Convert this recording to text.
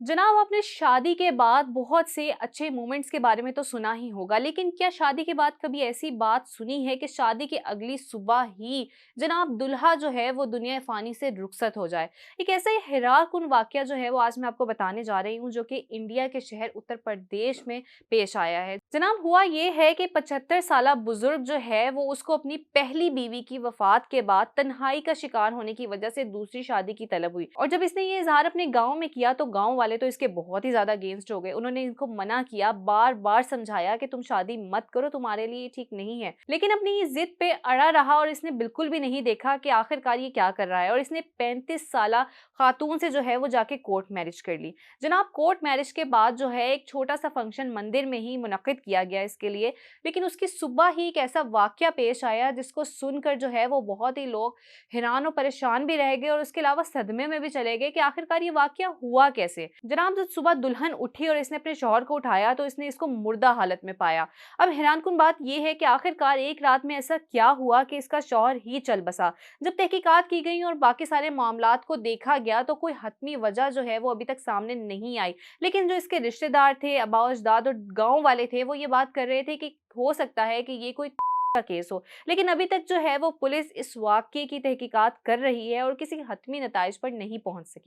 जनाब, आपने शादी के बाद बहुत से अच्छे मोमेंट्स के बारे में तो सुना ही होगा, लेकिन क्या शादी के बाद कभी ऐसी बात सुनी है कि शादी की अगली सुबह ही जनाब दुल्हा जो है वो दुनिया फानी से रुखसत हो जाए। एक ऐसा ही हैरानकुन वाकया जो है वो आज मैं आपको बताने जा रही हूँ, जो कि इंडिया के शहर उत्तर प्रदेश में पेश आया है। जनाब, हुआ ये है कि 75 साला बुजुर्ग जो है वो उसको अपनी पहली बीवी की वफात के बाद तन्हाई का शिकार होने की वजह से दूसरी शादी की तलब हुई, और जब इसने ये इजहार अपने गांव में किया तो गांव वाले तो इसके बहुत ही ज्यादा अगेंस्ट हो गए। उन्होंने इनको मना किया, बार बार समझाया कि तुम शादी मत करो, तुम्हारे लिए ये ठीक नहीं है, लेकिन अपनी इस जिद पे अड़ा रहा और इसने बिल्कुल भी नहीं देखा कि आखिरकार ये क्या कर रहा है, और इसने 35 साला खातून से जो है वो जाके कोर्ट मैरिज कर ली। जनाब, कोर्ट मैरिज के बाद जो है एक छोटा सा फंक्शन मंदिर में ही मुनक्किद किया गया इसके लिए, लेकिन उसकी सुबह ही एक ऐसा वाकया पेश आया जिसको सुनकर जो है वो बहुत ही लोग हैरान और परेशान भी रह गए, और उसके अलावा सदमे में भी चले गए कि आखिरकार ये वाकया हुआ कैसे। जनाब, जब सुबह दुल्हन उठी और इसने अपने शौहर को उठाया तो इसने इसको मुर्दा हालत में पाया। अब हैरानकुन बात यह है कि आखिरकार एक रात में ऐसा क्या हुआ कि इसका शौहर ही चल बसा। जब तहकीकात की गई और बाकी सारे मामलात को देखा गया तो कोई हतमी वजह जो है वो अभी तक सामने नहीं आई, लेकिन जो इसके रिश्तेदार थे, आबा अजदाद और गांव वाले थे, वो ये बात कर रहे थे कि हो सकता है कि ये कोई का केस हो। लेकिन अभी तक जो है वो पुलिस इस वाकये की तहकीकात कर रही है और किसी हतमी नताइज पर नहीं पहुंच सकी।